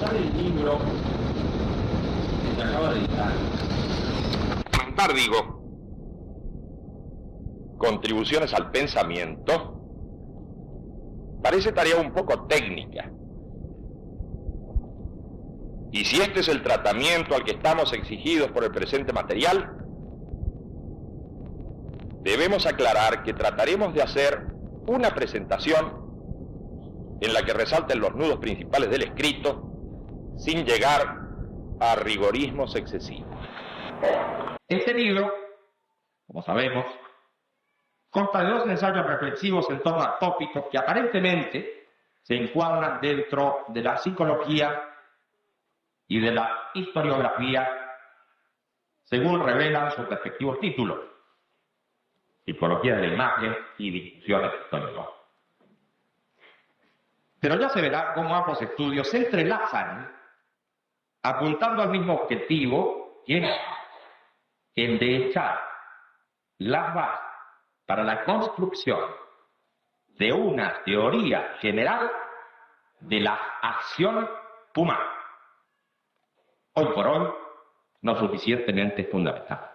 comentar el libro que se acaba de editar. Comentar, digo. Contribuciones al pensamiento. Parece tarea un poco técnica. Y si este es el tratamiento al que estamos exigidos por el presente material, debemos aclarar que trataremos de hacer una presentación en la que resalten los nudos principales del escrito, sin llegar a rigorismos excesivos. Este libro, como sabemos, consta de 2 ensayos reflexivos en torno a tópicos que aparentemente se encuadran dentro de la psicología y de la historiografía, según revelan sus respectivos títulos: Psicología de la imagen y Discusiones históricas. Pero ya se verá cómo ambos estudios se entrelazan, apuntando al mismo objetivo, que es el de echar las bases para la construcción de una teoría general de la acción humana, hoy por hoy no suficientemente fundamental.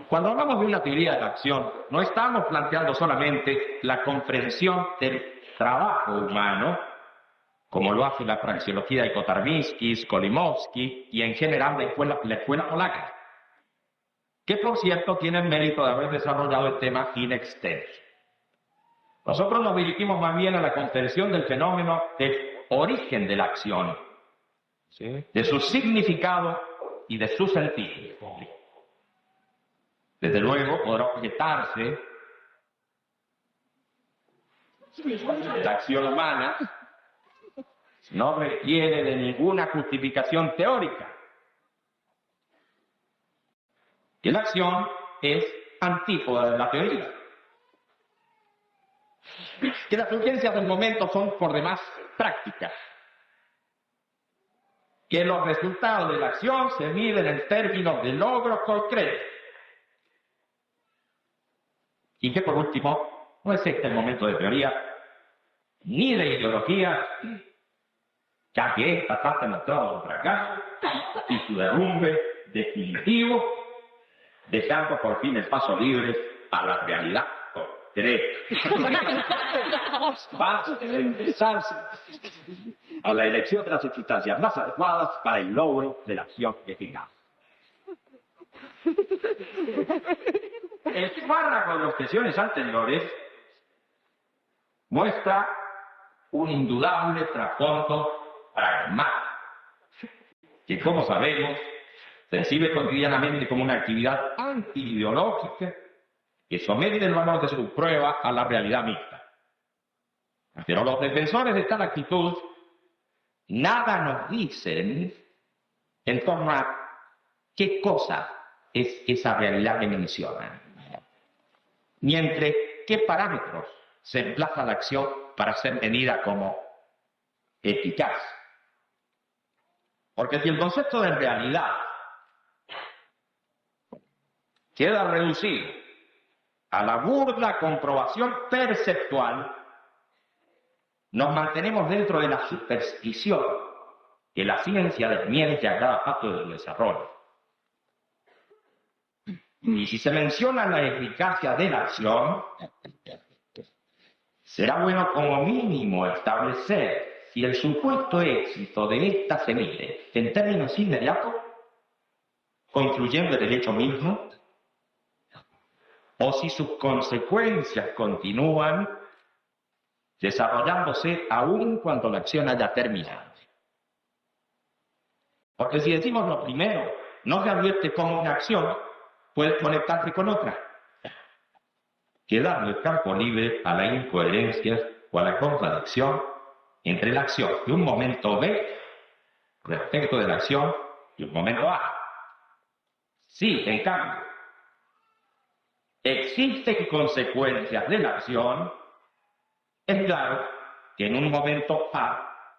Cuando hablamos de una teoría de la acción, no estamos planteando solamente la comprensión del trabajo humano, como lo hace la praxeología de Kotarbinsky, Skolimowski y en general la escuela polaca, que por cierto tiene el mérito de haber desarrollado el tema in extenso. Nosotros nos dirigimos más bien a la comprensión del fenómeno del origen de la acción, ¿sí?, de su significado y de su sentido. Desde luego podrá objetarse la acción humana no requiere de ninguna justificación teórica, que la acción es antípoda de la teoría, que las urgencias del momento son por demás prácticas, que los resultados de la acción se miden en términos de logros concretos, y que por último no existe el momento de teoría ni de ideología, ya que esta está demostrado un fracaso y su derrumbe definitivo, dejando por fin el paso libre a la realidad concreta. Basta de empezarse a la elección de las circunstancias más adecuadas para el logro de la acción eficaz. El párrafo de las sesiones anteriores muestra un indudable trasfondo pragmático, que, como sabemos, se exhibe cotidianamente como una actividad antiideológica que somete el valor de su prueba a la realidad mixta. Pero los defensores de tal actitud nada nos dicen en torno a qué cosa es esa realidad que mencionan, ni entre qué parámetros se emplaza la acción para ser medida como eficaz. Porque si el concepto de realidad queda reducido a la burda comprobación perceptual, nos mantenemos dentro de la superstición que la ciencia desmiente a cada paso del desarrollo. Y si se menciona la eficacia de la acción, será bueno como mínimo establecer si el supuesto éxito de esta se mide en términos inmediatos, concluyendo el hecho mismo, o si sus consecuencias continúan desarrollándose aún cuando la acción haya terminado. Porque si decimos lo primero, no se advierte cómo una acción puede conectarse con otra, quedando el campo libre a la incoherencia o a la contradicción entre la acción de un momento B respecto de la acción de un momento A. Sí, en cambio, existen consecuencias de la acción, es claro que en un momento A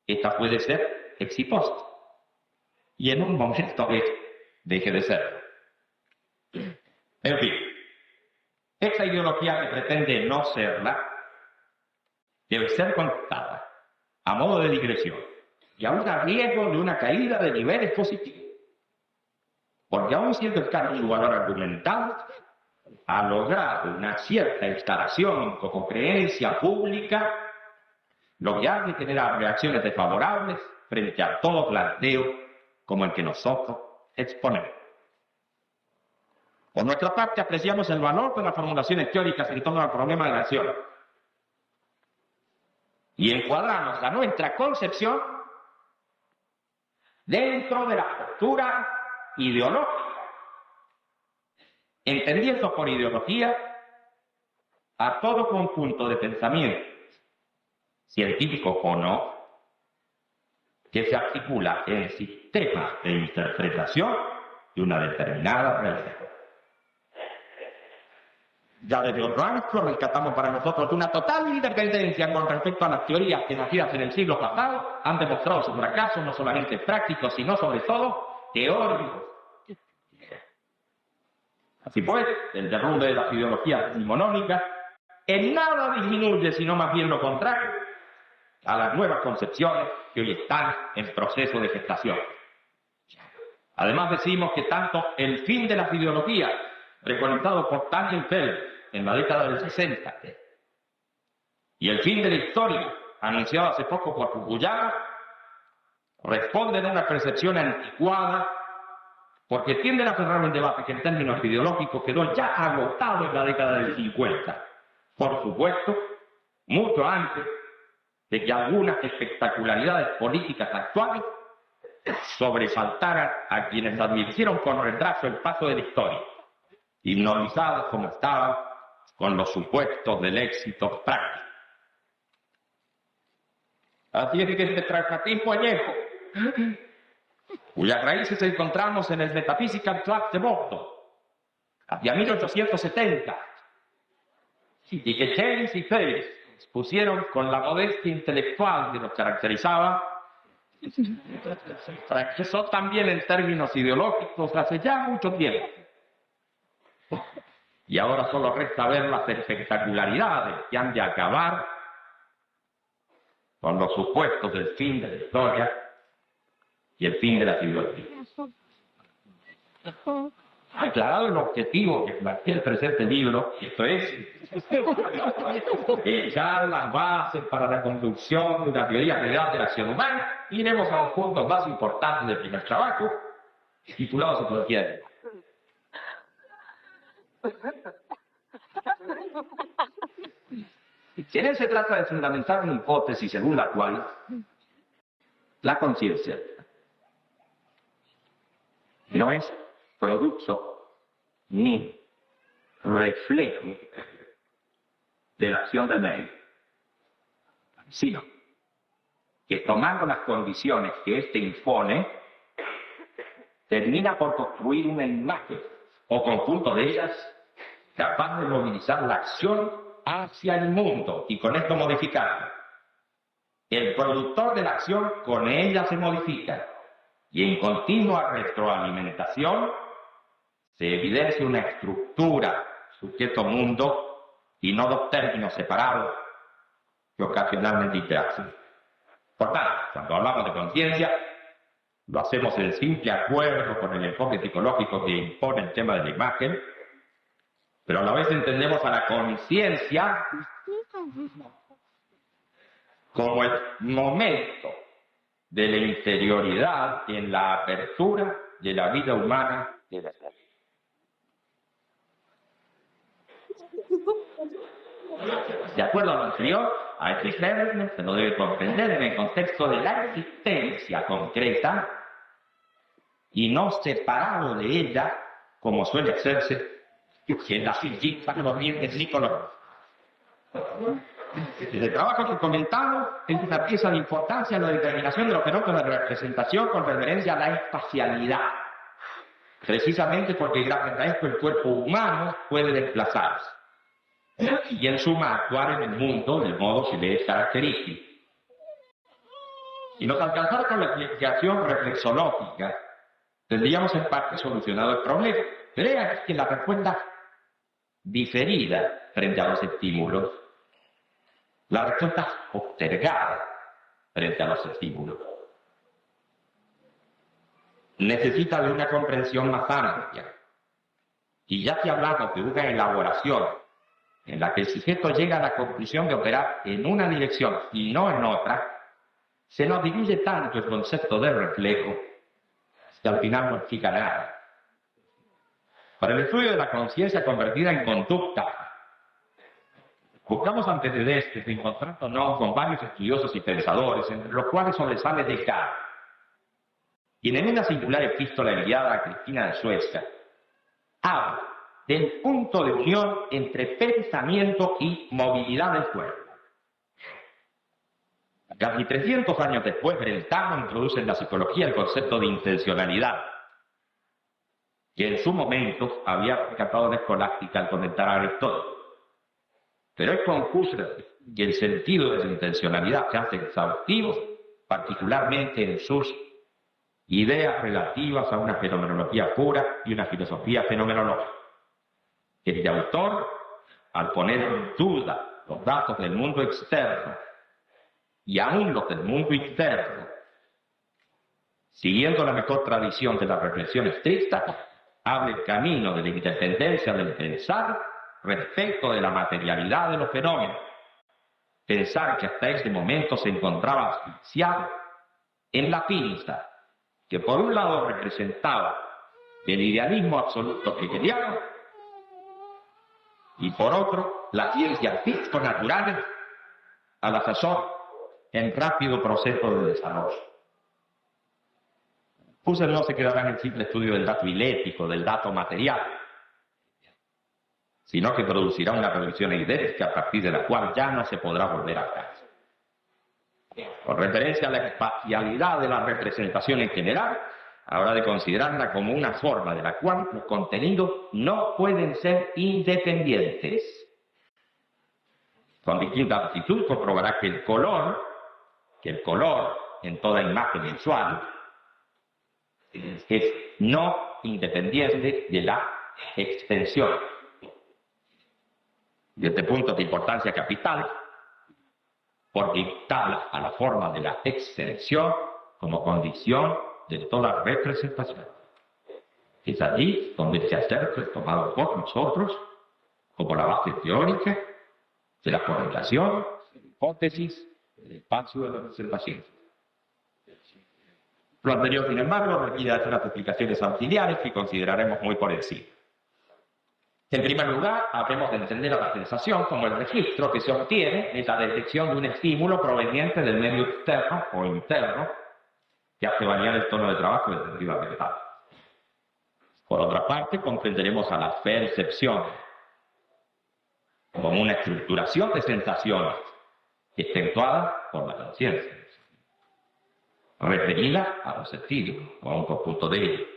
esta puede ser exitosa y en un momento B deje de serlo. En fin, esa ideología que pretende no serla debe ser contada a modo de digresión, y aún a riesgo de una caída de niveles positivos. Porque aún siendo escaso su valor argumental, ha logrado una cierta instalación como creencia pública, lo que hace generar reacciones desfavorables frente a todo planteo como el que nosotros exponemos. Por nuestra parte, apreciamos el valor de las formulaciones teóricas en torno al problema de la acción y encuadramos a nuestra concepción dentro de la postura ideológica, entendiendo por ideología a todo conjunto de pensamientos, científicos o no, que se articula en sistemas de interpretación de una determinada realidad. Ya desde otro ángulo rescatamos para nosotros una total independencia con respecto a las teorías que nacidas en el siglo pasado han demostrado su fracaso no solamente práctico, sino sobre todo teórico. Así pues, el derrumbe de las ideologías decimonónicas en nada disminuye, sino más bien lo contrario, a las nuevas concepciones que hoy están en proceso de gestación. Además decimos que tanto el fin de las ideologías, preconizado por Tangenfeld en la década del 60, y el fin de la historia, anunciado hace poco por Fukuyama, responden a una percepción anticuada, porque tienden a cerrar un debate que en términos ideológicos quedó ya agotado en la década del 50. Por supuesto, mucho antes de que algunas espectacularidades políticas actuales sobresaltaran a quienes advirtieron con retraso el paso de la historia, hipnotizados como estaban con los supuestos del éxito práctico. Así es que este pragmatismo añejo, cuyas raíces encontramos en el Metaphysical Tract de Boston, hacia 1870, y que James y Ferris pusieron con la modestia intelectual que los caracterizaba, fracasó también en términos ideológicos hace ya mucho tiempo. Y ahora solo resta ver las espectacularidades que han de acabar con los supuestos del fin de la historia y el fin de la ideología. Aclarado el objetivo que plantea el presente libro, esto es, echar las bases para la construcción de una teoría general de la acción humana, iremos a los puntos más importantes del primer trabajo, titulado Psicología del Lenguaje. En él se trata de fundamentar una hipótesis según la cual la conciencia no es producto ni reflejo de la acción del medio, sino que tomando las condiciones que éste impone, termina por construir una imagen o conjunto de ellas capaz de movilizar la acción hacia el mundo y con esto modificarla. El productor de la acción con ella se modifica y en continua retroalimentación se evidencia una estructura sujeto-mundo y no dos términos separados que ocasionalmente interactúan. Por tanto, cuando hablamos de conciencia, lo hacemos en simple acuerdo con el enfoque psicológico que impone el tema de la imagen, pero a la vez entendemos a la conciencia como el momento de la interioridad en la apertura de la vida humana y de la vida. De acuerdo a lo anterior, a este término se lo debe comprender en el contexto de la existencia concreta y no separado de ella, como suele hacerse en la física psicológica. El trabajo que comentamos es una pieza de importancia en la determinación de los fenómenos de representación con referencia a la espacialidad, precisamente porque gracias a esto el cuerpo humano puede desplazarse y en suma actuar en el mundo del modo que le es característico. Y nos alcanzar con la explicación reflexológica, tendríamos en parte solucionado el problema. Pero es que la respuesta diferida frente a los estímulos, la respuesta postergada frente a los estímulos. Necesita de una comprensión más amplia. Y ya que hablamos de una elaboración en la que el sujeto llega a la conclusión de operar en una dirección y no en otra, se nos diluye tanto el concepto de reflejo que al final no explica nada. Para el estudio de la conciencia convertida en conducta, buscamos antecedentes encontrándonos con varios estudiosos y pensadores, entre los cuales sobresale Descartes, quien en una singular epístola enviada a Cristina de Suecia habla del punto de unión entre pensamiento y movilidad del cuerpo. Casi 300 años después, Brentano introduce en la psicología el concepto de intencionalidad, que en su momento había rescatado de Escolástica al comentar a Aristóteles. Pero es con Husserl que el sentido de la intencionalidad se hace exhaustivo, particularmente en sus ideas relativas a una fenomenología pura y una filosofía fenomenológica. Este autor, al poner en duda los datos del mundo externo y aún los del mundo interno, siguiendo la mejor tradición de la reflexión estricta, abre el camino de la independencia del pensar respecto de la materialidad de los fenómenos. Pensar que hasta ese momento se encontraba asfixiado en la pinza, que por un lado representaba el idealismo absoluto hegeliano y por otro las ciencias físico-naturales a la sazón en rápido proceso de desarrollo. Husserl no se quedará en el simple estudio del dato ilético, del dato material, sino que producirá una revisión eidética a partir de la cual ya no se podrá volver atrás. Con referencia a la espacialidad de la representación en general, habrá de considerarla como una forma de la cual los contenidos no pueden ser independientes. Con distinta actitud comprobará que el color en toda imagen visual es no independiente de la extensión. Y este punto de importancia capital, porque instala a la forma de la extensión como condición de toda representación. Es allí donde se acerca el tomado por nosotros como la base teórica de la correlación, de la hipótesis, del espacio de la observación. Lo anterior, sin embargo, requiere algunas explicaciones auxiliares que consideraremos muy por encima. En primer lugar, habremos de entender a la sensación como el registro que se obtiene en la detección de un estímulo proveniente del medio externo o interno que hace variar el tono de trabajo del sentido mental. Por otra parte, comprenderemos a la percepción como una estructuración de sensaciones efectuada por la conciencia, referida a los sentidos o a un conjunto de ellos.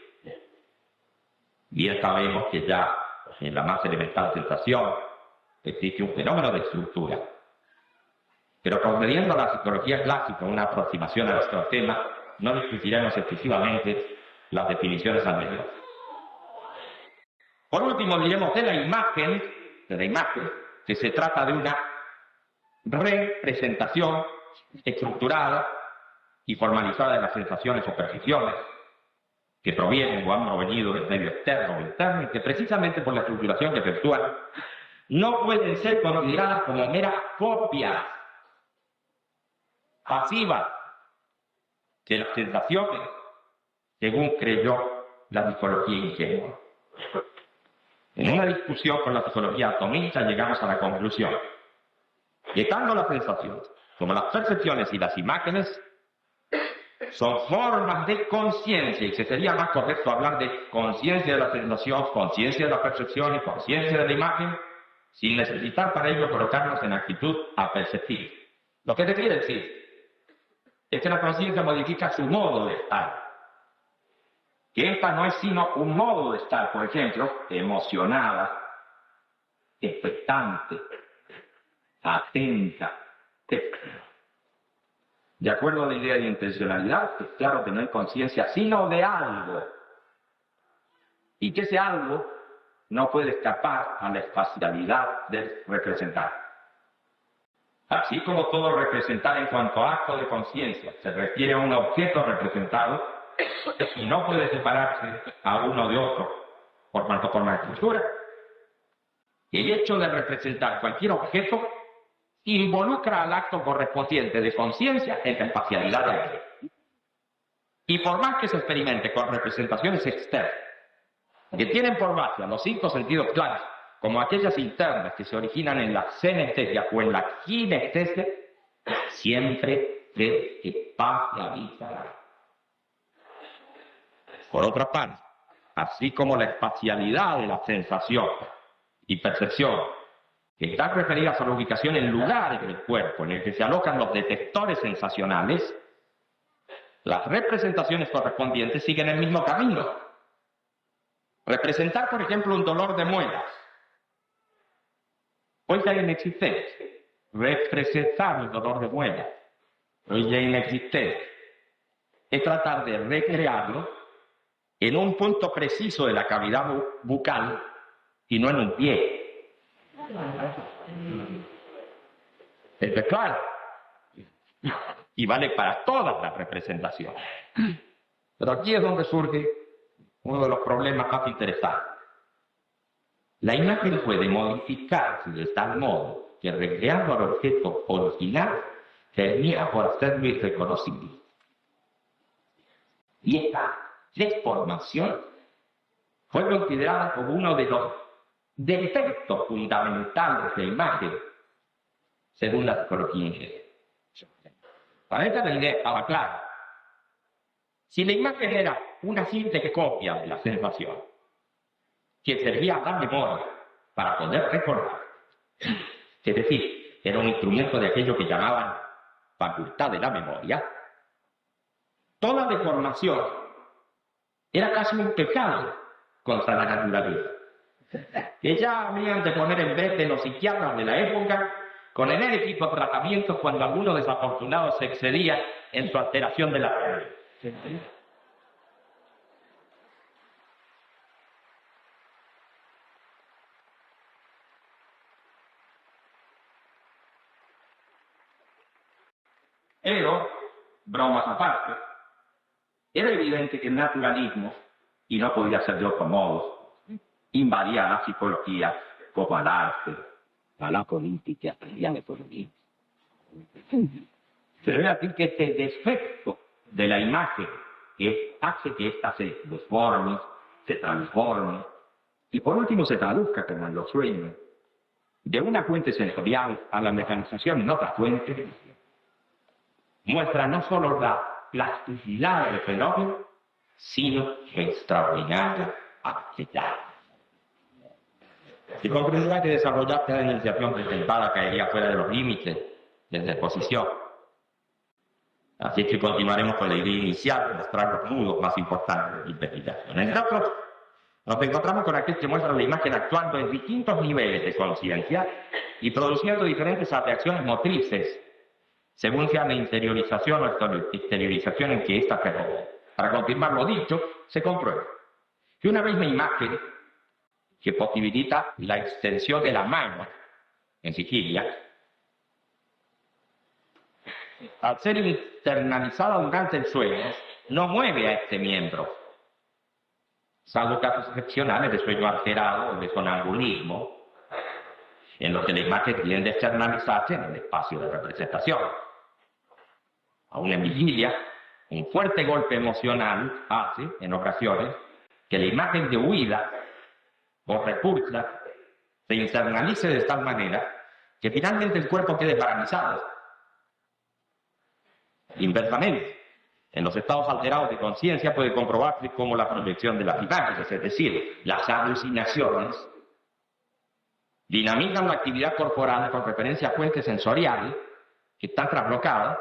Bien sabemos que ya en la más elemental sensación existe un fenómeno de estructura. Pero concediendo a la psicología clásica una aproximación a nuestro tema, no discutiremos excesivamente las definiciones anteriores. Por último, diremos de la imagen, que se trata de una representación estructurada y formalizada de las sensaciones o percepciones que provienen o han provenido del medio externo o interno, y que precisamente por la estructuración que efectúan no pueden ser consideradas como meras copias pasivas de las sensaciones, según creyó la psicología ingenua. En una discusión con la psicología atomista llegamos a la conclusión que tanto las sensaciones como las percepciones y las imágenes son formas de conciencia, y que sería más correcto hablar de conciencia de la sensación, conciencia de la percepción y conciencia de la imagen, sin necesitar para ello colocarnos en actitud a perceptir. Lo que te quiere decir es que la conciencia modifica su modo de estar, que esta no es sino un modo de estar, por ejemplo, emocionada, expectante, atenta, de acuerdo a la idea de intencionalidad, es claro que no hay conciencia sino de algo, y que ese algo no puede escapar a la espacialidad del representar. Así como todo representar en cuanto a acto de conciencia se refiere a un objeto representado y no puede separarse a uno de otro por cuanto forma estructura, el hecho de representar cualquier objeto involucra al acto correspondiente de conciencia en la espacialidad de aquel. Y por más que se experimente con representaciones externas, que tienen por base a los 5 sentidos claros, como aquellas internas que se originan en la senestesia o en la kinestesia, siempre se espacializará. Por otra parte, así como la espacialidad de la sensación y percepción, que están referidas a la ubicación en lugares del cuerpo en el que se alocan los detectores sensacionales, las representaciones correspondientes siguen el mismo camino. Representar, por ejemplo, un dolor de muelas, hoy ya inexistente. Representar el dolor de muelas, hoy ya inexistente. Es tratar de recrearlo en un punto preciso de la cavidad bucal y no en un pie. Esto es claro. Y vale para todas las representaciones. Pero aquí es donde surge uno de los problemas más interesantes. La imagen puede modificarse de tal modo que recreando al objeto original termina por hacerlo irreconocible. Y esta deformación fue considerada como uno de los defectos fundamentales de la imagen, según la psicología inglesa. Para esta la idea estaba clara. Si la imagen era una simple copia de la sensación, que servía a dar memoria para poder recordar, es decir, era un instrumento de aquello que llamaban facultad de la memoria, toda deformación era casi un pecado contra la naturaleza, que ya habían de poner en vez de los psiquiatras de la época con enérgicos tratamientos cuando alguno desafortunado se excedía en su alteración de la memoria. Pero, bromas aparte, era evidente que el naturalismo, y no podía ser de otro modo, invadía a la psicología como al arte, a la política y a la economía. Se debe decir que este defecto de la imagen que hace que ésta se deforme, se transforme, y por último se traduzca como en los sueños, de una fuente sensorial a la mecanización en otra fuente, muestra no solo la plasticidad del fenómeno, sino su extraordinaria actividad. Se comprenderá que desarrollar cada iniciación presentada caería fuera de los límites de la exposición. Así que continuaremos con la idea inicial de mostrar los nudos más importantes de la investigación. Entre otros, nos encontramos con aquel que muestra la imagen actuando en distintos niveles de conciencia y produciendo diferentes reacciones motrices, según sea la interiorización o exteriorización en que ésta predomina. Para confirmar lo dicho, se comprueba que una misma imagen que posibilita la extensión de la mano en Sicilia, al ser internalizada durante el sueño, no mueve a este miembro, salvo casos excepcionales de sueño alterado o de sonambulismo, en los que la imagen tiende a externalizarse en el espacio de representación. Aún en vigilia, un fuerte golpe emocional hace, en ocasiones, que la imagen de huida o repulsa se internalice de tal manera que finalmente el cuerpo quede paralizado. Inversamente, en los estados alterados de conciencia puede comprobarse cómo la proyección de las imágenes, es decir, las alucinaciones, dinamizan la actividad corporal con referencia a fuentes sensoriales que están traslocadas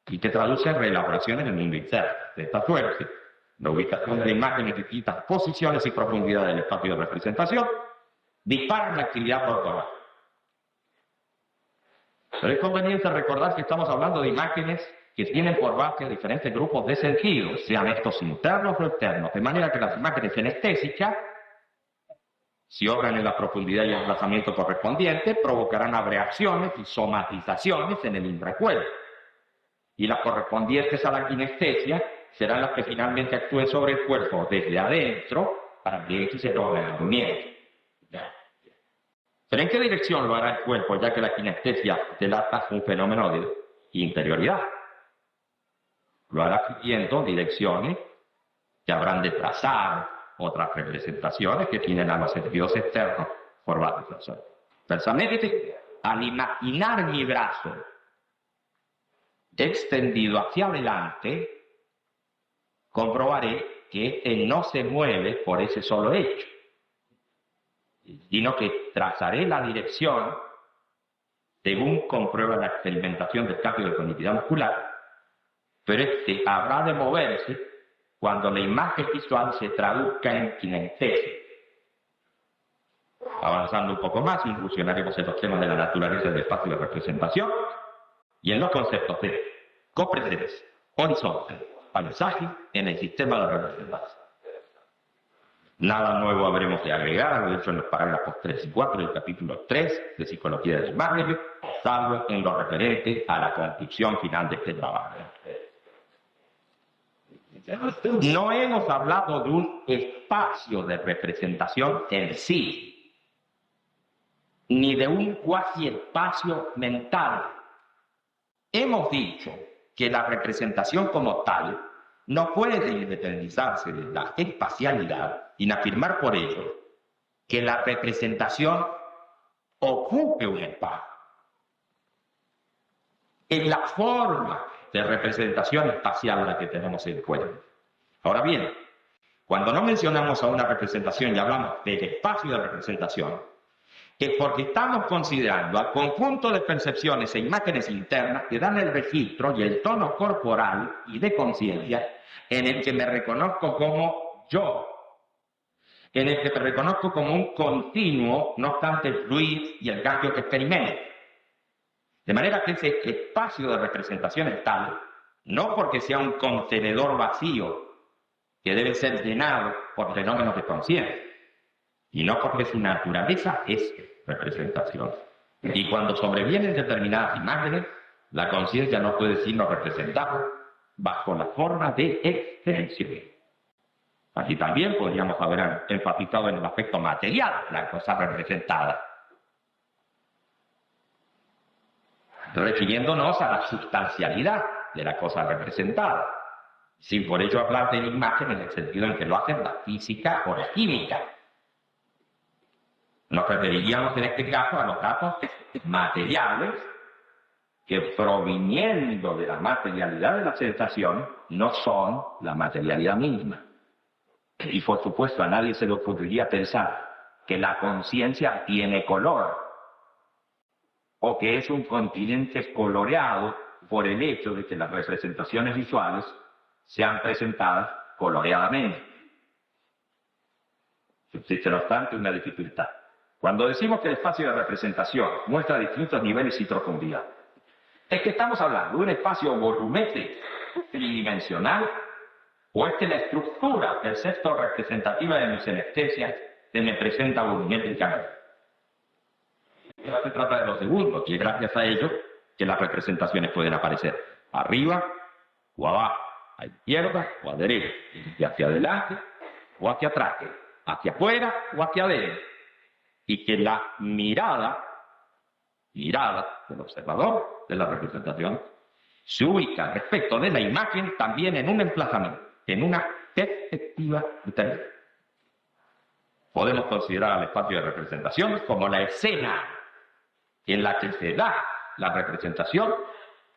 y que traducen reelaboraciones en el mundo interno. De esta suerte, la ubicación de la imagen en distintas posiciones y profundidad del espacio de representación disparan la actividad corporal. Pero es conveniente recordar que estamos hablando de imágenes que tienen por base diferentes grupos de sentidos, sean estos internos o externos, de manera que las imágenes senestésicas si obran en la profundidad y el emplazamiento correspondiente, provocarán abreaciones y somatizaciones en el intracuerpo. Y las correspondientes a la kinestesia serán las que finalmente actúen sobre el cuerpo desde adentro para que se logre el movimiento. ¿Pero en qué dirección lo hará el cuerpo, ya que la kinestesia delata un fenómeno de interioridad? Lo hará siguiendo direcciones que habrán de trazar otras representaciones que tienen a los sentidos externos por varias razones. Precisamente, al imaginar mi brazo extendido hacia adelante, comprobaré que éste no se mueve por ese solo hecho, sino que trazaré la dirección según comprueba la experimentación del cambio de conectividad muscular, pero este habrá de moverse cuando la imagen visual se traduzca en kinestesia. Avanzando un poco más, incursionaremos en los temas de la naturaleza del espacio de representación y en los conceptos de copresencia, horizonte, paisaje en el sistema de representación. Nada nuevo habremos de agregar, lo hecho en los parágrafos 3 y 4 del capítulo 3 de Psicología de la Imagen, salvo en lo referente a la conclusión final de este trabajo. No hemos hablado de un espacio de representación en sí, ni de un cuasi espacio mental. Hemos dicho que la representación como tal no puede independizarse de la espacialidad, sin afirmar por ello que la representación ocupe un espacio. Es la forma de representación espacial la que tenemos en cuenta. Ahora bien, cuando no mencionamos a una representación y hablamos del espacio de representación, es porque estamos considerando al conjunto de percepciones e imágenes internas que dan el registro y el tono corporal y de conciencia en el que me reconozco como yo, en el que me reconozco como un continuo, no obstante el fluir y el cambio que experimento. De manera que ese espacio de representación es tal, no porque sea un contenedor vacío que debe ser llenado por fenómenos de conciencia, y no porque su naturaleza es representación. Y cuando sobrevienen determinadas imágenes, la conciencia no puede sino representarlo bajo la forma de extensión. Así también podríamos haber enfatizado en el aspecto material de la cosa representada, refiriéndonos a la sustancialidad de la cosa representada, sin por ello hablar de la imagen en el sentido en que lo hacen la física o la química. Nos referiríamos en este caso a los datos materiales que, proviniendo de la materialidad de la sensación, no son la materialidad misma. Y por supuesto a nadie se le ocurriría pensar que la conciencia tiene color, o que es un continente coloreado por el hecho de que las representaciones visuales sean presentadas coloreadamente. Existe, no obstante, una dificultad. Cuando decimos que el espacio de representación muestra distintos niveles y profundidad, es que estamos hablando de un espacio volumétrico, tridimensional, o es que la estructura del sexto representativa de mi sinestesia se me presenta volumétricamente. No se trata de lo segundo, y es gracias a ello que las representaciones pueden aparecer arriba o abajo, a izquierda o a derecha, y hacia adelante o hacia atrás, hacia afuera o hacia adentro, y que la mirada del observador de la representación se ubica respecto de la imagen también en un emplazamiento, en una perspectiva determinada. Podemos considerar al espacio de representación como la escena en la que se da la representación,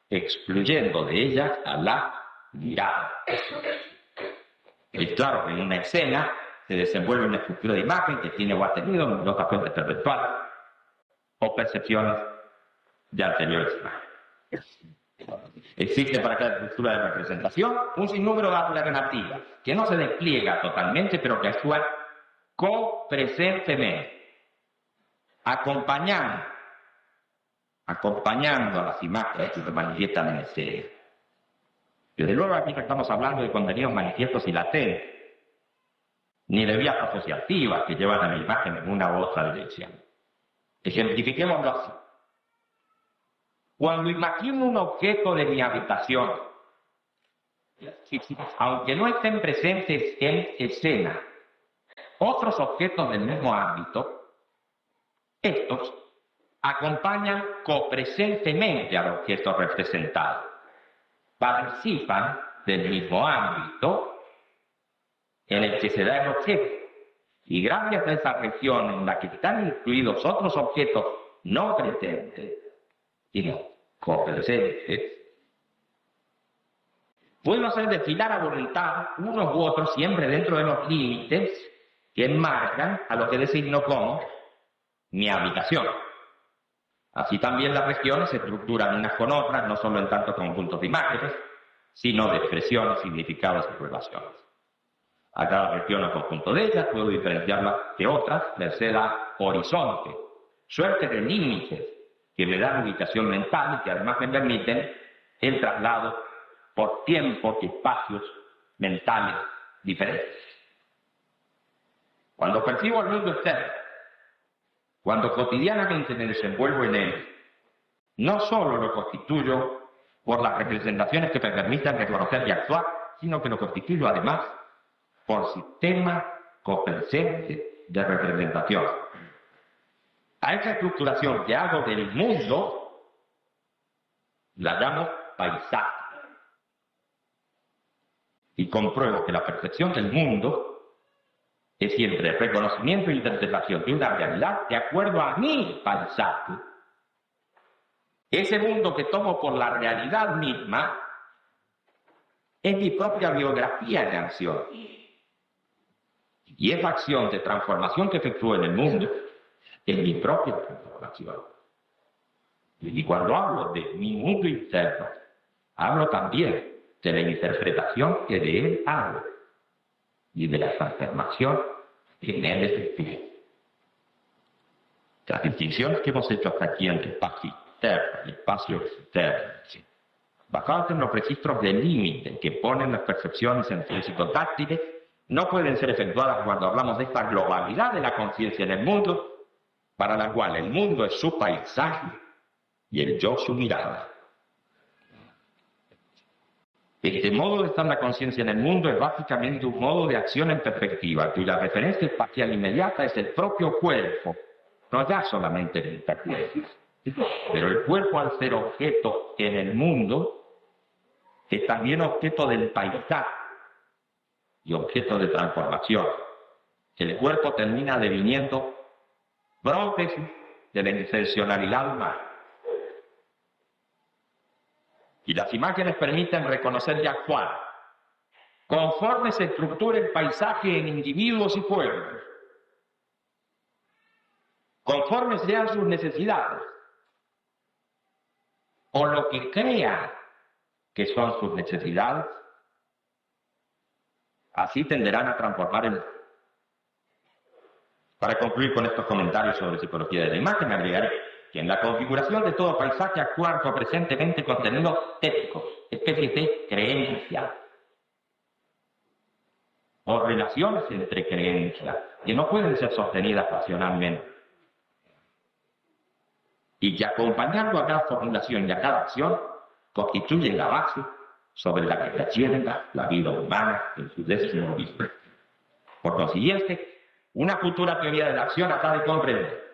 excluyendo de ella a la mirada. Es claro que en una escena se desenvuelve una estructura de imagen que tiene o ha tenido numerosas fuentes perceptuales o percepciones de anteriores imágenes. Existe para cada estructura de representación un sinnúmero de alternativas que no se despliega totalmente, pero que actúan copresentemente, acompañando a las imágenes que se manifiestan en escena. Desde luego aquí estamos hablando de contenidos manifiestos y latentes. ni de vías asociativas que llevan a la imagen en una u otra dirección. Ejemplifiquémoslo así. Cuando imagino un objeto de mi habitación, aunque no estén presentes en escena otros objetos del mismo ámbito, estos acompañan copresentemente al objeto representado, participan del mismo ámbito en el que se da el objeto, y gracias a esa región en la que están incluidos otros objetos no presentes, sino copresentes, puedo hacer desfilar a voluntad unos u otros siempre dentro de los límites que enmarcan a lo que designo como mi habitación. Así también las regiones se estructuran unas con otras, no solo en tanto conjuntos de imágenes, sino de expresiones, significados y relaciones. A cada región o conjunto de ellas puedo diferenciarla de otras, merced a horizonte, suerte de límites que me dan ubicación mental y que además me permiten el traslado por tiempos y espacios mentales diferentes. Cuando percibo el mundo externo, cuando cotidianamente me desenvuelvo en él, no solo lo constituyo por las representaciones que me permitan reconocer y actuar, sino que lo constituyo además por sistema copresente de representación. A esa estructuración que hago del mundo la llamo paisaje. Y compruebo que la percepción del mundo es siempre el reconocimiento e interpretación de una realidad de acuerdo a mi paisaje. Ese mundo que tomo por la realidad misma es mi propia biografía en acción. Y esa acción de transformación que efectúo en el mundo es mi propia transformación. Y cuando hablo de mi mundo interno, hablo también de la interpretación que de él hago y de la transformación que en él efectúo. Las distinciones que hemos hecho hasta aquí entre espacio interno y espacio externo, basadas en los registros de límite que ponen las percepciones en físico táctiles, no pueden ser efectuadas cuando hablamos de esta globalidad de la conciencia en el mundo, para la cual el mundo es su paisaje y el yo su mirada. Este modo de estar la conciencia en el mundo es básicamente un modo de acción en perspectiva, cuya referencia espacial inmediata es el propio cuerpo, no ya solamente el intercuerpo. Pero el cuerpo, al ser objeto en el mundo, es también objeto del paisaje y objeto de transformación. El cuerpo termina deviniendo prótesis de la intencionalidad humana. Y las imágenes permiten reconocer y actuar conforme se estructura el paisaje en individuos y pueblos, conforme sean sus necesidades, o lo que crean que son sus necesidades, así tenderán a transformar el mundo. Para concluir con estos comentarios sobre psicología de la imagen, agregaré que en la configuración de todo paisaje actúan copresentemente contenidos éticos, especies de creencias o relaciones entre creencias que no pueden ser sostenidas racionalmente y que, acompañando a cada formulación y a cada acción, constituyen la base sobre la que se asienta la vida humana en su desenvolvimiento. Por consiguiente, una futura teoría de la acción acaba de comprender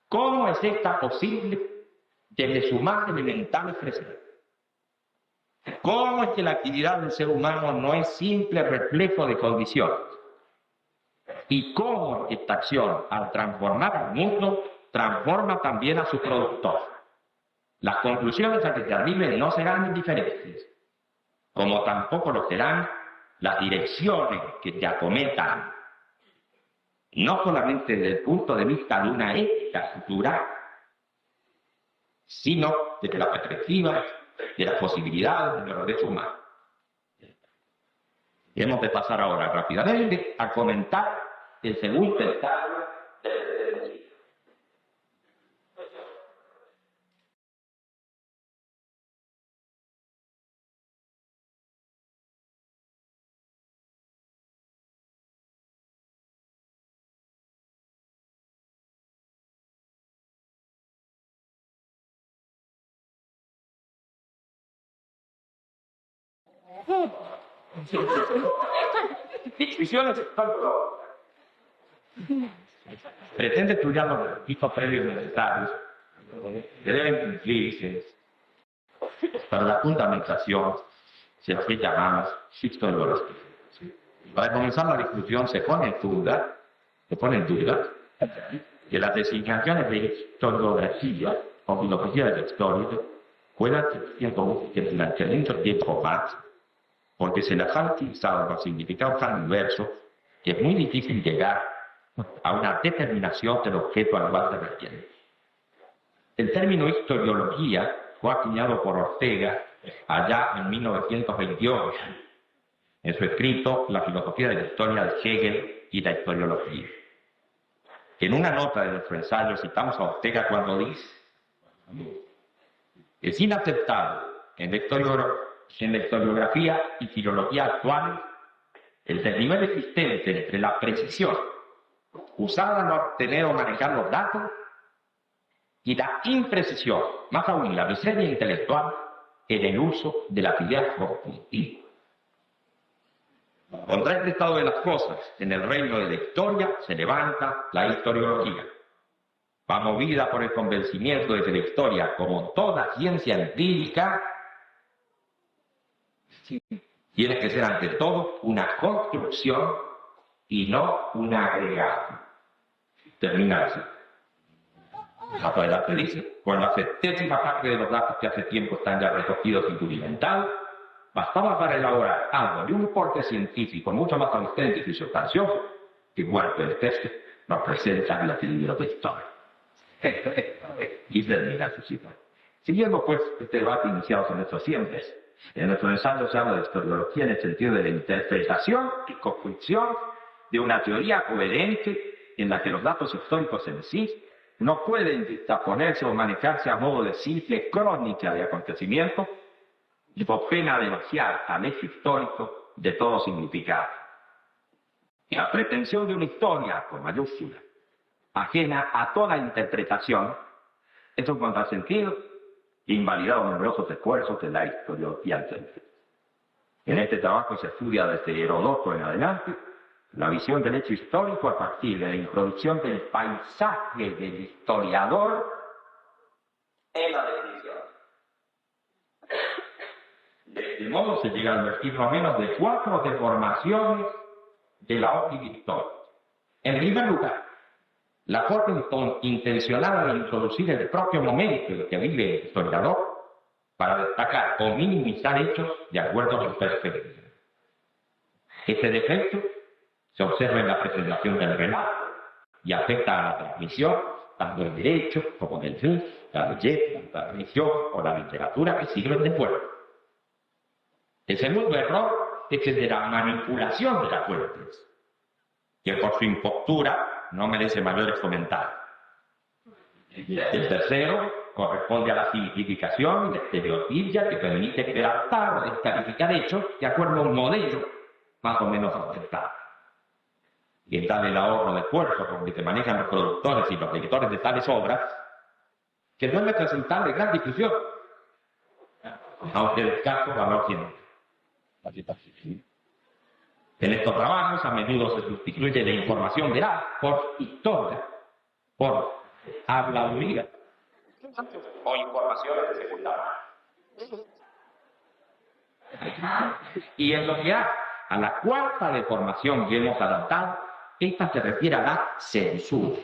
cómo es esta posible desde su más elemental expresión. Cómo es que la actividad del ser humano no es simple reflejo de condiciones. Y cómo esta acción, al transformar al mundo, transforma también a su productor. Las conclusiones a que se arriben no serán indiferentes, como tampoco lo serán las direcciones que se acometan, no solamente desde el punto de vista de una ética futura, sino desde la perspectiva de las posibilidades de los derechos humanos. Hemos de pasar ahora rápidamente a comentar el segundo estado Visiones pretende estudiar los requisitos previos necesarios que deben cumplirse para la fundamentación de lo que llamamos historiografía. Para comenzar la discusión se pone en duda que las designaciones de historiografía o filosofía de la historia puedan ser como que durante mucho tiempo más, porque se las han utilizado con significados tan diversos que es muy difícil llegar a una determinación del objeto al cual se refiere. El término historiología fue acuñado por Ortega allá en 1928, en su escrito La filosofía de la historia de Hegel y la historiología. En una nota de nuestro ensayo citamos a Ortega cuando dice: es inaceptable en la historiografía y filología actuales el desnivel existente entre la precisión usada al obtener o manejar los datos y la imprecisión, más aún la miseria intelectual, en el uso de las ideas cognitivas. Contra este estado de las cosas, en el reino de la historia se levanta la historiología. Va movida por el convencimiento de que la historia, como toda ciencia empírica, tiene que ser ante todo una construcción y no un agregado. Termina así. Más adelante dice: con la 70ª parte de los datos que hace tiempo están ya recogidos y curimentados, bastaba para elaborar algo de un porte científico mucho más auténtico y sustancioso que cuanto el texto nos presenta en los libros de historia. Y termina su cita. Siguiendo pues este debate iniciado en nuestros siembres, en nuestro ensayo se habla de historiología en el sentido de la interpretación y construcción de una teoría coherente en la que los datos históricos en sí no pueden dictaponerse o manejarse a modo de simple crónica de acontecimientos, y por pena de vaciar al hecho histórico de todo significado. La pretensión de una historia, con mayúscula, ajena a toda interpretación, es un contrasentido invalidado en numerosos esfuerzos de la historiología anterior. En este trabajo se estudia desde Heródoto en adelante la visión del hecho histórico a partir de la introducción del paisaje del historiador en la definición. De este modo se llega a advertir no menos de 4 deformaciones de la óptica histórica. En primer lugar, la forma intencionada de introducir el propio momento en que vive el historiador para destacar o minimizar hechos de acuerdo a su perspectiva. Este defecto se observa en la presentación del relato y afecta a la transmisión tanto del derecho como del fin, la belleza, la religión o la literatura que sirven de fuente. El segundo error es el de la manipulación de las fuentes, que por su impostura no merece mayores comentarios. El tercero corresponde a la simplificación de estereotipia que permite redactar o descalificar hechos de acuerdo a un modelo más o menos aceptable. Y tal el ahorro de esfuerzo con que se manejan los productores y los lectores de tales obras, que suele resultar de gran difusión, aunque el escaso valor tiene. En estos trabajos a menudo se sustituye la información veraz por historia, por habladuría o informaciones secundarias. Y en lo que a la cuarta deformación que hemos adaptado, esta se refiere a la censura,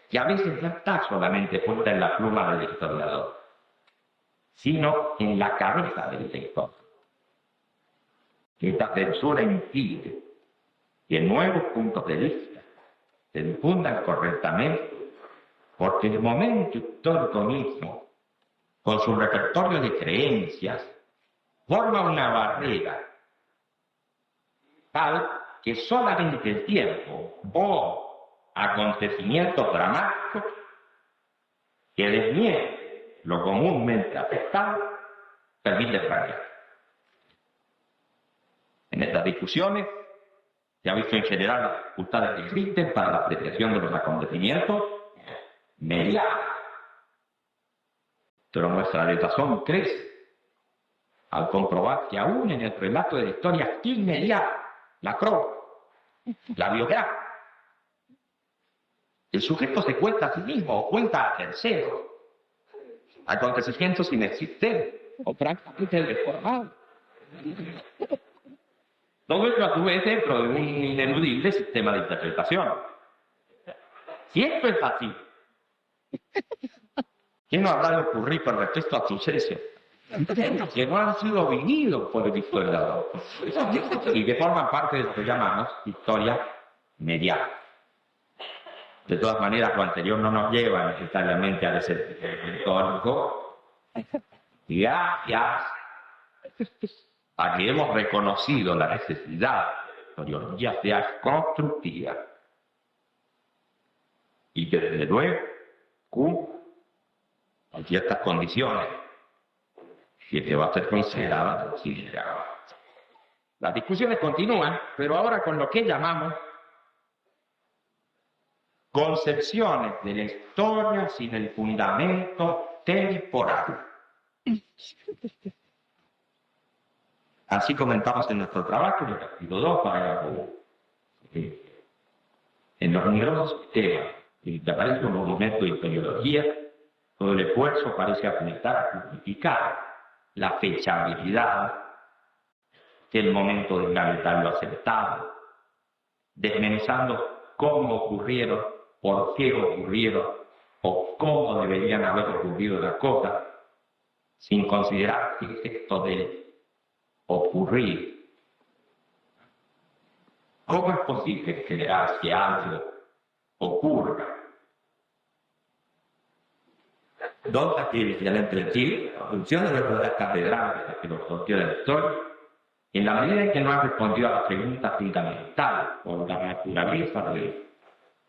que a veces no está solamente puesta en la pluma del historiador, sino en la cabeza del lector. Esta censura impide que nuevos puntos de vista se difundan correctamente, porque el momento histórico mismo, con su repertorio de creencias, forma una barrera tal que solamente el tiempo o acontecimientos dramáticos que desmienten lo comúnmente aceptado permiten variar. En estas discusiones se ha visto en general las dificultades que existen para la apreciación de los acontecimientos medianos. Pero nuestra desazón crece al comprobar que aún en el relato de la historia inmediata, la crónica, la biografía, el sujeto se cuenta a sí mismo o cuenta a terceros acontecimientos inexistentes o prácticamente deformados. Todo esto a su vez dentro de un ineludible sistema de interpretación. Si esto es así, ¿qué no habrá de ocurrir con respecto a sucesos que no han sido vividos por el historiador y que forman parte de lo que llamamos historia mediática? De todas maneras, lo anterior no nos lleva necesariamente al escepticismo histórico, gracias a que hemos reconocido la necesidad de que la historiografía sea constructiva y que desde luego cumpla con ciertas condiciones que va a ser considerada. Las discusiones continúan, pero ahora con lo que llamamos concepciones de la historia sin el fundamento temporal. Así comentamos en nuestro trabajo, en el capítulo 2, parágrafo 1. En los numerosos temas que aparece un movimiento de historiología, todo el esfuerzo parece apuntar a justificar la fechabilidad del momento del calendario aceptado, desmenuzando cómo ocurrieron, por qué ocurrieron o cómo deberían haber ocurrido las cosas, sin considerar que esto de ocurrir, ¿cómo es posible generar que algo ocurra? Dos aquellos que han entendido la función de las catedrales de la filosofía de la historia, en la medida en que no han respondido a la pregunta fundamental por la naturaleza de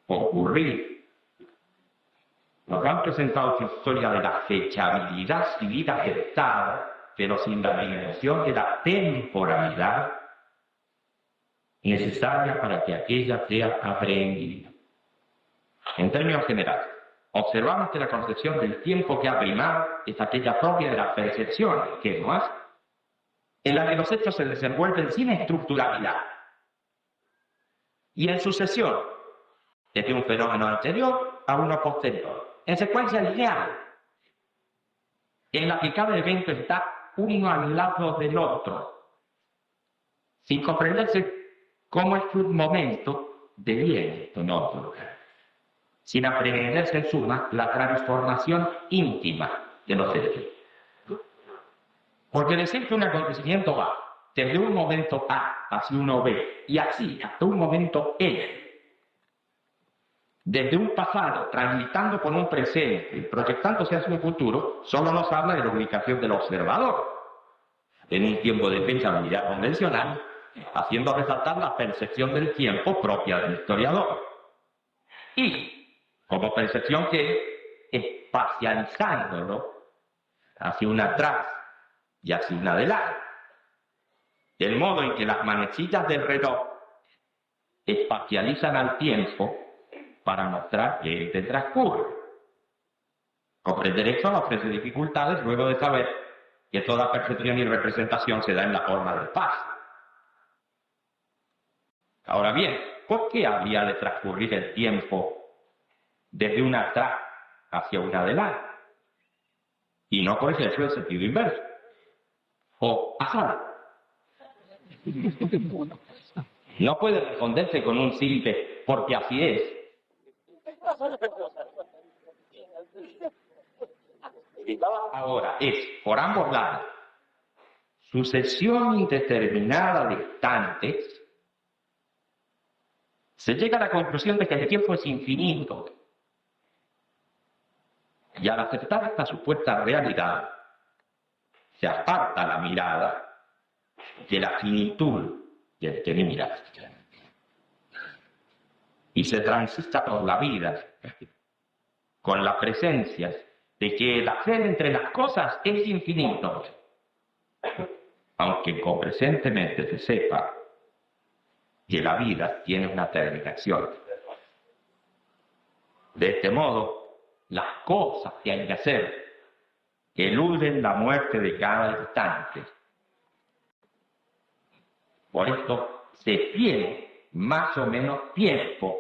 ocurrir, nos han presentado su historia de la fechabilidad civil aceptada, pero sin la dimensión de la temporalidad necesaria para que aquella sea aprehendida. En términos generales, observamos que la concepción del tiempo que ha primado es aquella propia de la percepción, que no es, en la que los hechos se desenvuelven sin estructuralidad y en sucesión, desde un fenómeno anterior a uno posterior, en secuencia lineal, en la que cada evento está uno al lado del otro, sin comprenderse cómo es un momento deviene en otro, sin aprenderse en suma la transformación íntima de los hechos. Porque decir que un acontecimiento va desde un momento A hacia uno B y así hasta un momento N, desde un pasado, transitando por un presente y proyectándose hacia un futuro, solo nos habla de la ubicación del observador, en un tiempo de fechabilidad convencional, haciendo resaltar la percepción del tiempo propia del historiador. Y, como percepción que, espacializándolo hacia un atrás y hacia un adelante, del modo en que las manecillas del reloj espacializan al tiempo para mostrar que este transcurre. Comprender esto nos ofrece dificultades luego de saber que toda percepción y representación se da en la forma del espacio. Ahora bien, ¿por qué habría de transcurrir el tiempo desde un atrás hacia un adelante? Y no por ejemplo el sentido inverso. O azar. No puede responderse con un simple porque así es. Ahora es, por ambos lados, sucesión indeterminada de instantes, se llega a la conclusión de que el tiempo es infinito. Y al aceptar esta supuesta realidad, se aparta la mirada de la finitud del que mira. Y se transita por la vida con la presencia de que el hacer entre las cosas es infinito, aunque copresentemente se sepa que la vida tiene una terminación. De este modo, las cosas que hay que hacer eluden la muerte de cada instante Por esto se tiene más o menos tiempo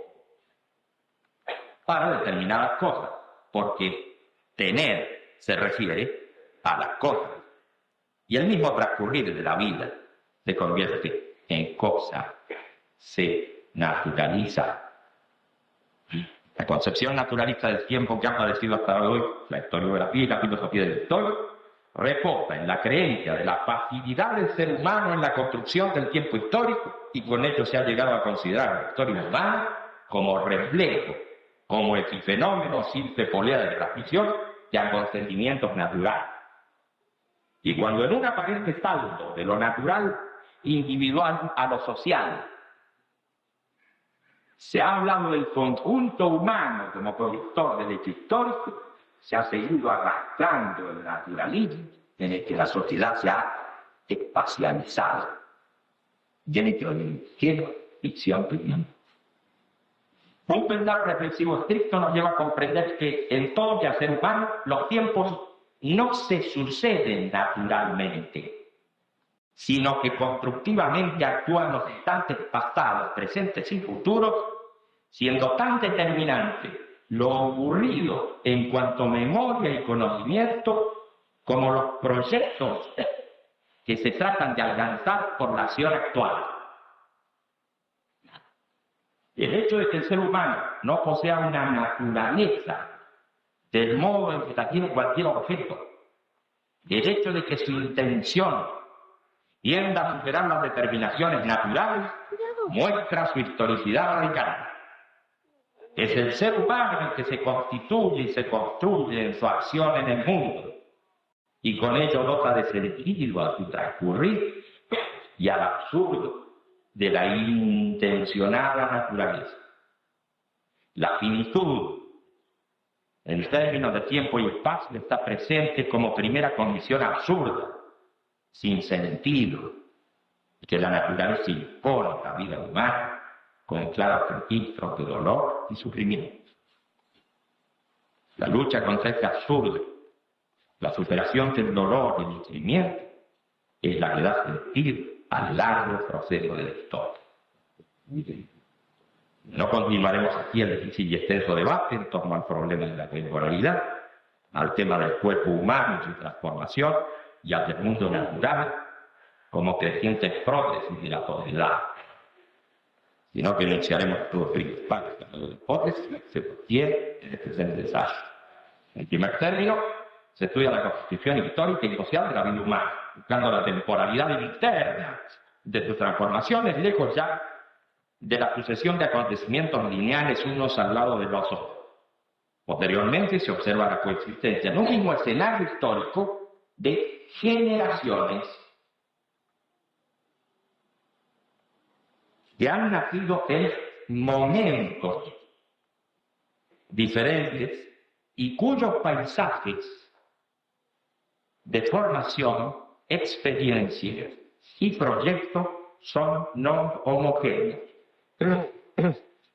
para determinadas cosas, porque tener se refiere a las cosas. Y el mismo transcurrir de la vida se convierte en cosa, se naturaliza. La concepción naturalista del tiempo que ha padecido hasta hoy la historiografía y la filosofía del historia reposa en la creencia de la pasividad del ser humano en la construcción del tiempo histórico, y con ello se ha llegado a considerar la historia humana como reflejo, como epifenómeno sin polea de transmisión de acontecimientos naturales. Y cuando en un aparente salto de lo natural individual a lo social se ha hablado del conjunto humano como productor del hecho histórico, se ha seguido arrastrando el naturalismo en el que la sociedad se ha espacializado. Y en el que hay ficción primero. Un pensar reflexivo estricto nos lleva a comprender que en todo quehacer humano los tiempos no se suceden naturalmente, sino que constructivamente actúan los instantes pasados, presentes y futuros, siendo tan determinante lo ocurrido en cuanto a memoria y conocimiento como los proyectos que se tratan de alcanzar por la acción actual. El hecho de que el ser humano no posea una naturaleza del modo en que la tiene cualquier objeto, el hecho de que su intención tienda a superar las determinaciones naturales, muestra su historicidad radical. Es el ser humano el que se constituye y se construye en su acción en el mundo, y con ello dota de sentido a su transcurrir y al absurdo de la intencionada naturaleza. La finitud, en términos de tiempo y espacio, está presente como primera condición absurda, sin sentido, que la naturaleza impone a la vida humana con claros registros de dolor y sufrimiento. La lucha contra este absurdo, la superación del dolor y el sufrimiento, es la que da sentido al largo proceso de la historia. No continuaremos aquí el difícil y extenso debate en torno al problema de la temporalidad, al tema del cuerpo humano y su transformación, y al del mundo natural como creciente prótesis de la totalidad, sino que iniciaremos los principales casos de hipótesis que se obtiene en este presente ensayo. En primer término, se estudia la constitución histórica y social de la vida humana, buscando la temporalidad interna de sus transformaciones, lejos ya de la sucesión de acontecimientos lineales unos al lado de los otros. Posteriormente se observa la coexistencia en un mismo escenario histórico de generaciones que han nacido en momentos diferentes y cuyos paisajes de formación, experiencias y proyectos son no homogéneos.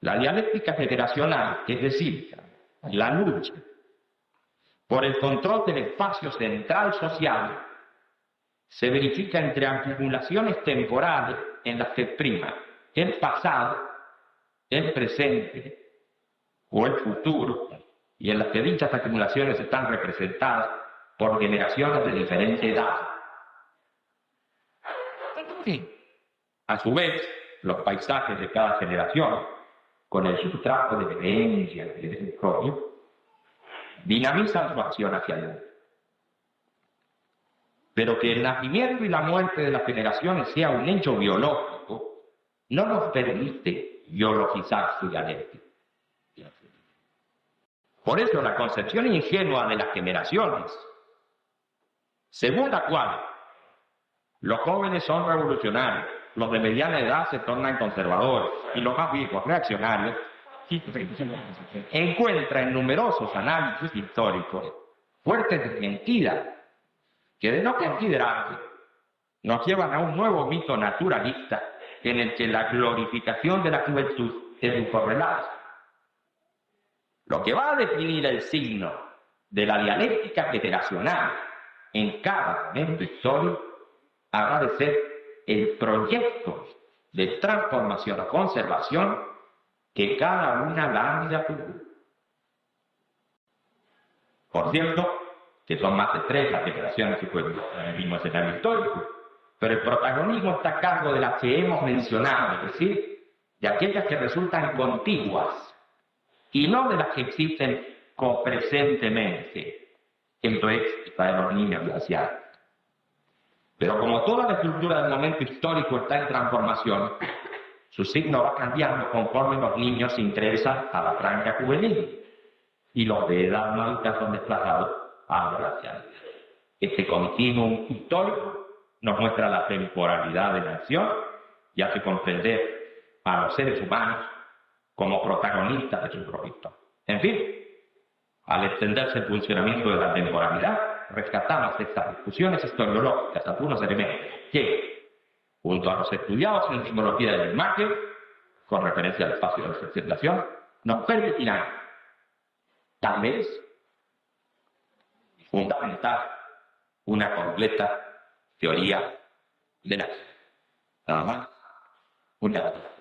La dialéctica generacional, es decir, la lucha por el control del espacio central social, se verifica entre acumulaciones temporales en las que prima el pasado, el presente o el futuro, y en las que dichas acumulaciones están representadas por generaciones de diferente edad. A su vez, los paisajes de cada generación, con el sustrato de creencias y de desarrollo, dinamizan su acción hacia adelante. Pero que el nacimiento y la muerte de las generaciones sea un hecho biológico no nos permite biologizar su dialéctica. Por eso la concepción ingenua de las generaciones, según la cual los jóvenes son revolucionarios, los de mediana edad se tornan conservadores y los más viejos reaccionarios, encuentra en numerosos análisis históricos fuertes desmentidas que, de no considerarse, nos llevan a un nuevo mito naturalista en el que la glorificación de la juventud es un correlato. Lo que va a definir el signo de la dialéctica generacional en cada momento histórico habrá de ser el proyecto de transformación o conservación que cada una lámina tuvo. Por cierto, que son más de 3 las declaraciones que fueron en el mismo escenario histórico, pero el protagonismo está a cargo de las que hemos mencionado, es decir, de aquellas que resultan contiguas y no de las que existen copresentemente, esto es, la de los niños glaciares. Pero como toda la estructura del momento histórico está en transformación, su signo va cambiando conforme los niños ingresan a la franja juvenil y los de edad adulta son desplazados a la glacial. Este continuum histórico nos muestra la temporalidad de la acción y hace comprender a los seres humanos como protagonistas de su propio historia. En fin, al extenderse el funcionamiento de la temporalidad, rescatamos estas discusiones historiológicas, algunos elementos que, junto a los estudiados en simbología de la imagen, con referencia al espacio de representación, nos permitirán, tal vez, fundamentar una completa teoría de la acción. Nada más, muchas gracias.